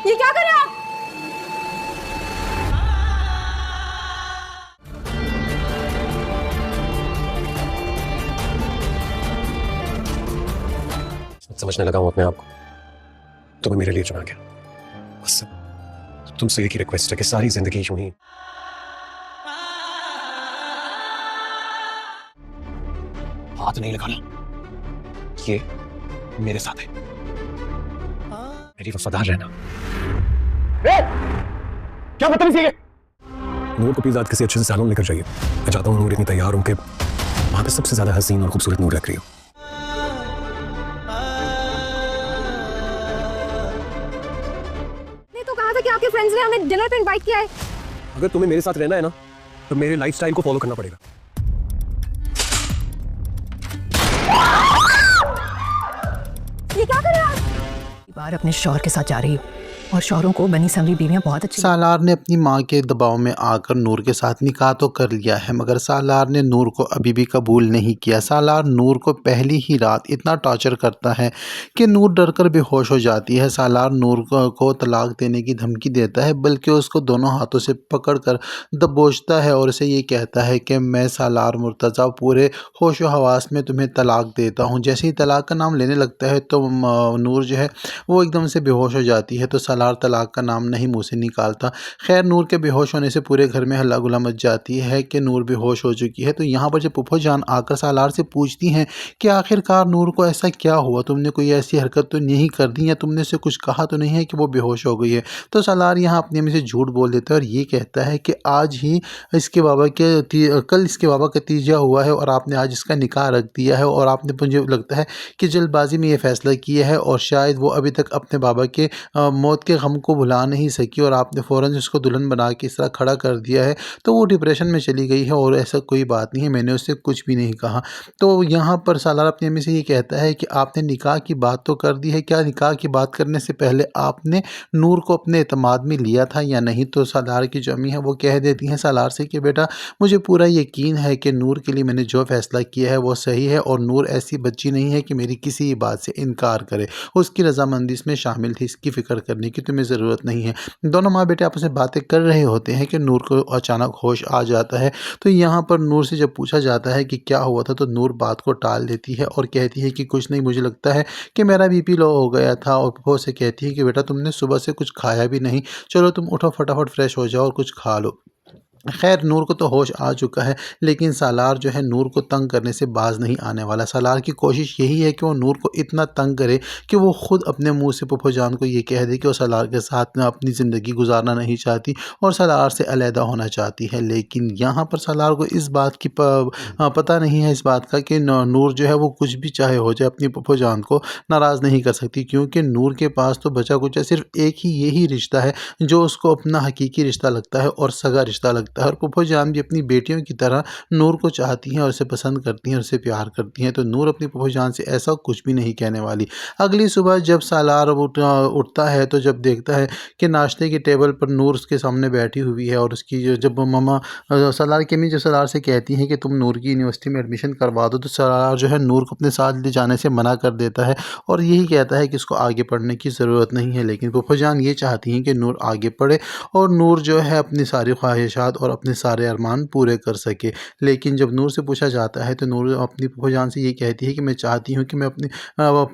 ये क्या कर रहे हैं आप? समझने लगा हूं अपने आप को। तुम्हें मेरे लिए चुना गया, बस तुमसे एक ही रिक्वेस्ट है कि सारी जिंदगी यूं ही हाथ नहीं लगाना। ये मेरे साथ है, मेरी वफादार रहना। क्या बदतमीजी है? नूर को प्लीज आज किसी अच्छे से सैलून लेकर जाइए। मैं चाहता हूँ नूर इतनी तैयार हो कि वहां पे सबसे ज्यादा हसीन और खूबसूरत नूर लग रही हो। नहीं तो कहा था कि आपके फ्रेंड्स ने हमें डिनर पे इनवाइट किया है। अगर तुम्हें मेरे साथ रहना है ना तो मेरे लाइफस्टाइल को फॉलो करना पड़ेगा। ये क्या कर रहे हैं आप? बार अपने शौहर के साथ जा रही हो और शौहरों को बनी संवरी बीवियां बहुत अच्छी। सालार ने अपनी मां के दबाव में आकर नूर के साथ निकाह तो कर लिया है, मगर सालार ने नूर को अभी भी कबूल नहीं किया। सालार नूर को पहली ही रात इतना टॉर्चर करता है कि नूर डरकर बेहोश हो जाती है। सालार नूर को तलाक देने की धमकी देता है, बल्कि उसको दोनों हाथों से पकड़कर दबोचता है और उसे ये कहता है कि मैं सालार मुर्तज़ा पूरे होश व हवास में तुम्हें तलाक देता हूँ। जैसे ही तलाक का नाम लेने लगता है तो नूर जो है वो एकदम से बेहोश हो जाती है। तो सालार तलाक का नाम नहीं मुंह से निकालता। खैर, नूर के बेहोश होने से पूरे घर में हल्ला गुल्ला मच जाती है कि नूर बेहोश हो चुकी है। तो यहाँ पर जब फूफो जान आकर सालार से पूछती हैं कि आखिरकार नूर को ऐसा क्या हुआ, तुमने कोई ऐसी हरकत तो नहीं कर दी या तुमने से कुछ कहा तो नहीं है कि वो बेहोश हो गई है। तो सालार यहाँ अपने में से झूठ बोल देता है और ये कहता है कि आज ही इसके बाबा के कल इसके बाबा का तीजा हुआ है और आपने आज इसका निकाह रख दिया है और आपने, मुझे लगता है कि जल्दबाजी में ये फैसला किया है और शायद वो अभी तक अपने बाबा के मौत के गम को भुला नहीं सकी और आपने फ़ौरन उसको दुल्हन बना के इस तरह खड़ा कर दिया है। तो वो डिप्रेशन में चली गई है और ऐसा कोई बात नहीं है, मैंने उससे कुछ भी नहीं कहा। तो यहाँ पर सालार अपनी अम्मी से ये कहता है कि आपने निकाह की बात तो कर दी है, क्या निकाह की बात करने से पहले आपने नूर को अपने एतमाद में लिया था या नहीं? तो सालार की जो अम्मी है वो कह देती हैं सालार से कि बेटा, मुझे पूरा यकीन है कि नूर के लिए मैंने जो फ़ैसला किया है वो सही है और नूर ऐसी बच्ची नहीं है कि मेरी किसी बात से इनकार करे। उसकी रजामंदी इसमें शामिल थी, इसकी फ़िक्र करने की तुम्हें ज़रूरत नहीं है। दोनों माँ बेटे आपस में बातें कर रहे होते हैं कि नूर को अचानक होश आ जाता है। तो यहाँ पर नूर से जब पूछा जाता है कि क्या हुआ था तो नूर बात को टाल देती है और कहती है कि कुछ नहीं, मुझे लगता है कि मेरा बीपी लो हो गया था। और फूफो से कहती है कि बेटा, तुमने सुबह से कुछ खाया भी नहीं, चलो तुम उठो फटाफट फ्रेश हो जाओ और कुछ खा लो। खैर, नूर को तो होश आ चुका है, लेकिन सालार जो है नूर को तंग करने से बाज नहीं आने वाला। सालार की कोशिश यही है कि वो नूर को इतना तंग करे कि वो ख़ुद अपने मुंह से फूफो जान को ये कह दे कि वो सालार के साथ में अपनी ज़िंदगी गुजारना नहीं चाहती और सालार से अलहदा होना चाहती है। लेकिन यहाँ पर सालार को इस बात की पता नहीं है इस बात का कि नूर जो है वो कुछ भी चाहे हो जाए अपनी फूफो जान को नाराज़ नहीं कर सकती, क्योंकि नूर के पास तो बचा कुछ सिर्फ एक ही यही रिश्ता है जो उसको अपना हकीकी रिश्ता लगता है और सगा रिश्ता लगता है। और फूफो जान भी अपनी बेटियों की तरह नूर को चाहती हैं और उसे पसंद करती हैं और उसे प्यार करती हैं। तो नूर अपनी फूफो जान से ऐसा कुछ भी नहीं कहने वाली। अगली सुबह जब सालार उठता है तो जब देखता है कि नाश्ते की टेबल पर नूर उसके सामने बैठी हुई है और उसकी जब मम्मा सालार की अम्मी जो सालार से कहती हैं कि तुम नूर की यूनिवर्सिटी में एडमिशन करवा दो, तो सालार जो है नूर को अपने साथ ले जाने से मना कर देता है और यही कहता है कि इसको आगे पढ़ने की ज़रूरत नहीं है। लेकिन फूफो जान ये चाहती हैं कि नूर आगे पढ़े और नूर जो है अपनी सारी ख्वाहिशात और अपने सारे अरमान पूरे कर सके। लेकिन जब नूर से पूछा जाता है तो नूर अपनी फूफो जान से ये कहती है कि मैं चाहती हूँ कि मैं अपने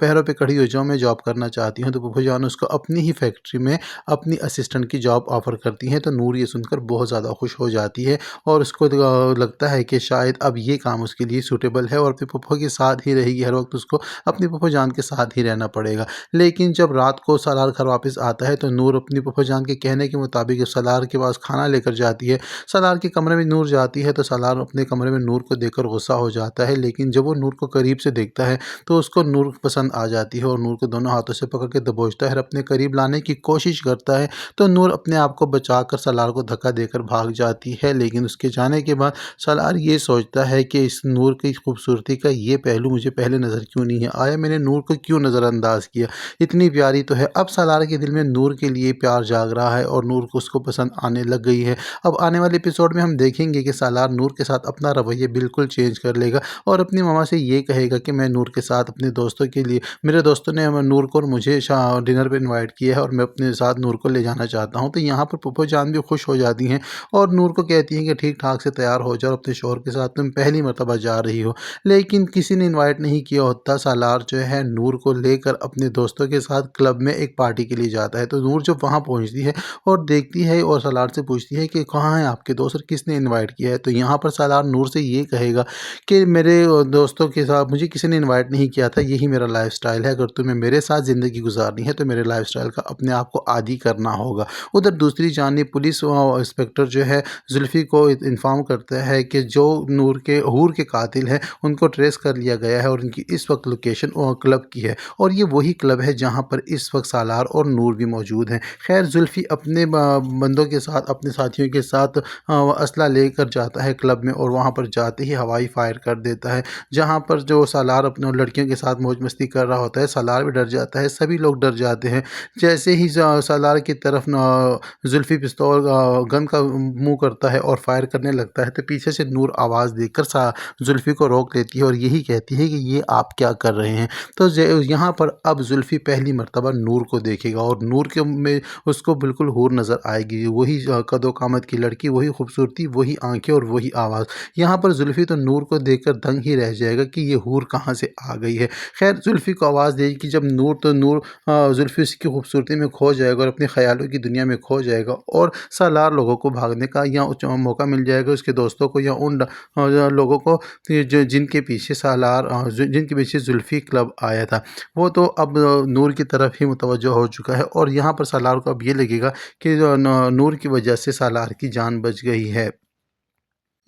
पैरों पे खड़ी हो जाऊँ, मैं जॉब करना चाहती हूँ। तो फूफो जान उसको अपनी ही फैक्ट्री में अपनी असिस्टेंट की जॉब ऑफ़र करती हैं। तो नूर ये सुनकर बहुत ज़्यादा खुश हो जाती है और उसको लगता है कि शायद अब ये काम उसके लिए सूटेबल है और अपने फूफो के साथ ही रहेगी, हर वक्त उसको अपनी फूफो जान के साथ ही रहना पड़ेगा। लेकिन जब रात को सालार घर वापस आता है तो नूर अपनी फूफो जान के कहने के मुताबिक सालार के पास खाना लेकर जाती है। सालार के कमरे में नूर जाती है तो सालार अपने कमरे में नूर को देखकर गुस्सा हो जाता है, लेकिन जब वो नूर को करीब से देखता है तो उसको नूर पसंद आ जाती है और नूर को दोनों हाथों से पकड़ के दबोचता है और अपने करीब लाने की कोशिश करता है। तो नूर अपने आप को बचाकर सालार को धक्का देकर भाग जाती है। लेकिन उसके जाने के बाद सालार ये सोचता है कि इस नूर की खूबसूरती का ये पहलू मुझे पहले नज़र क्यों नहीं है आया, मैंने नूर को क्यों नज़रअंदाज किया, इतनी प्यारी तो है। अब सालार के दिल में नूर के लिए प्यार जाग रहा है और नूर को उसको पसंद आने लग गई है। अब आने वाले वाले एपिसोड में हम देखेंगे कि सालार नूर के साथ अपना रवैया बिल्कुल चेंज कर लेगा और अपनी मम्मा से ये कहेगा कि मैं नूर के साथ अपने दोस्तों के लिए, मेरे दोस्तों ने नूर को और मुझे डिनर पे इनवाइट किया है और मैं अपने साथ नूर को ले जाना चाहता हूँ। तो यहाँ पर पुप्पो जान भी खुश हो जाती हैं और नूर को कहती हैं कि ठीक ठाक से तैयार हो जाओ, अपने शौहर के साथ तुम पहली मर्तबा जा रही हो। लेकिन किसी ने इन्वाइट नहीं किया होता। सालार जो है नूर को लेकर अपने दोस्तों के साथ क्लब में एक पार्टी के लिए जाता है। तो नूर जब वहाँ पहुँचती है और देखती है और सालार से पूछती है कि कहाँ हैं आपके दोस्त और किसने इनवाइट किया है। तो यहाँ पर सालार नूर से ये कहेगा कि मेरे दोस्तों के साथ मुझे किसी ने इनवाइट नहीं किया था, यही मेरा लाइफस्टाइल है। अगर तुम्हें मेरे साथ ज़िंदगी गुजारनी है तो मेरे लाइफस्टाइल का अपने आप को आदी करना होगा। उधर दूसरी जानिब पुलिस इंस्पेक्टर जो है जुल्फ़ी को इन्फॉर्म करता है कि जो नूर के हूर के कातिल हैं उनको ट्रेस कर लिया गया है और उनकी इस वक्त लोकेशन क्लब की है और ये वही क्लब है जहाँ पर इस वक्त सालार और नूर भी मौजूद हैं। खैर जुल्फ़ी अपने बंदों के साथ, अपने साथियों के साथ असला लेकर जाता है क्लब में और वहाँ पर जाते ही हवाई फायर कर देता है। जहाँ पर जो सालार अपने लड़कियों के साथ मौज मस्ती कर रहा होता है, सालार भी डर जाता है, सभी लोग डर जाते हैं। जैसे ही सालार की तरफ जुल्फ़ी पिस्तौल गन का मुंह करता है और फायर करने लगता है तो पीछे से नूर आवाज़ देकर जुल्फ़ी को रोक लेती है और यही कहती है कि ये आप क्या कर रहे हैं। तो यहाँ पर अब जुल्फ़ी पहली मर्तबा नूर को देखेगा और नूर के में उसको बिल्कुल हूर नज़र आएगी। वही कदो कामत की लड़की, वही खूबसूरती, वही आंखें और वही आवाज़। यहाँ पर जुल्फ़ी तो नूर को देखकर दंग ही रह जाएगा कि ये हूर कहाँ से आ गई है। खैर जुल्फ़ी को आवाज़ देगी कि जब नूर जुल्फ़ी उसकी खूबसूरती में खो जाएगा और अपने ख़यालों की दुनिया में खो जाएगा और सालार लोगों को भागने का या मौका मिल जाएगा उसके दोस्तों को या उन लोगों को जिनके पीछे जिनके पीछे जुल्फ़ी क्लब आया था, वो तो अब नूर की तरफ ही मुतवज्जो हो चुका है और यहाँ पर सालार को अब ये लगेगा कि नूर की वजह से सालार की जान बच गई है।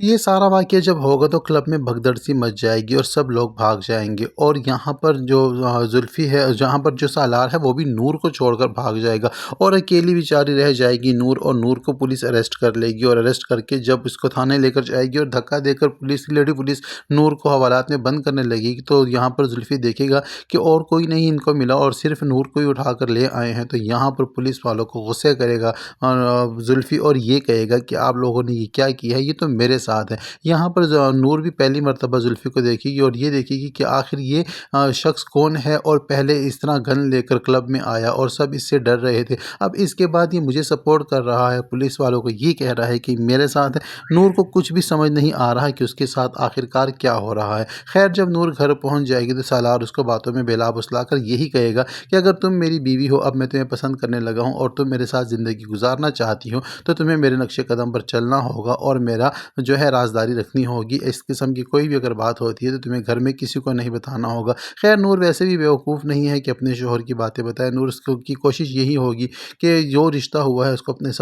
ये सारा वाक़या जब होगा तो क्लब में भगदड़ सी मच जाएगी और सब लोग भाग जाएंगे और यहाँ पर जो जुल्फ़ी है, जहाँ पर जो सालार है वो भी नूर को छोड़कर भाग जाएगा और अकेली बेचारी रह जाएगी नूर। और नूर को पुलिस अरेस्ट कर लेगी और अरेस्ट करके जब इसको थाने लेकर जाएगी और धक्का देकर लेडी पुलिस नूर को हवालात में बंद करने लगेगी तो यहाँ पर जुल्फ़ी देखेगा कि और कोई नहीं इनको मिला और सिर्फ नूर को ही उठा कर ले आए हैं। तो यहाँ पर पुलिस वालों को गुस्से करेगा जुल्फ़ी और ये कहेगा कि आप लोगों ने ये क्या किया है, ये तो मेरे साथ है। यहाँ पर नूर भी पहली मर्तबा जुल्फ़ी को देखेगी और ये देखेगी कि आखिर ये शख्स कौन है और पहले इस तरह गन लेकर क्लब में आया और सब इससे डर रहे थे, अब इसके बाद ये मुझे सपोर्ट कर रहा है, पुलिस वालों को ये कह रहा है कि मेरे साथ है। नूर को कुछ भी समझ नहीं आ रहा है कि उसके साथ आखिरकार क्या हो रहा है। खैर जब नूर घर पहुँच जाएगी तो सालार उसको बातों में बेला फुसला कर यही कहेगा कि अगर तुम मेरी बीवी हो, अब मैं तुम्हें पसंद करने लगा हूँ और तुम मेरे साथ ज़िंदगी गुजारना चाहती हो तो तुम्हें मेरे नक्शे कदम पर चलना होगा और मेरा जो है राजदारी रखनी होगी। इस किस्म की कोई भी अगर बात होती है तो तुम्हें घर में किसी को नहीं बताना होगा। खैर नूर वैसे भी बेवकूफ़ नहीं है कि अपने शोहर की बातें बताए। नूर की कोशिश यही होगी कि जो रिश्ता हुआ है उसको अपने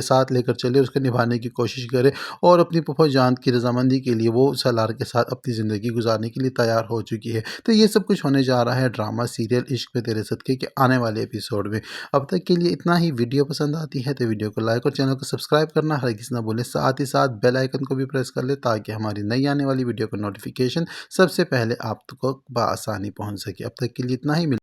साथ लेकर चले, उसको निभाने की कोशिश करे और अपनी फूफा जान की रजामंदी के लिए वो सालार के साथ अपनी ज़िंदगी गुजारने के लिए तैयार हो चुकी है। तो ये सब कुछ होने जा रहा है ड्रामा सीरियल इश्क में तेरे सदके के आने वाले एपिसोड में। अब तक के लिए इतना ही। वीडियो पसंद आती है तो वीडियो को लाइक और चैनल को सब्सक्राइब करना हरगिज़ ना भूलें। साथ ही साथ बेल आइकन को भी प्रेस कर ले ताकि हमारी नई आने वाली वीडियो का नोटिफिकेशन सबसे पहले आप तक बआसानी पहुंच सके। अब तक के लिए इतना ही।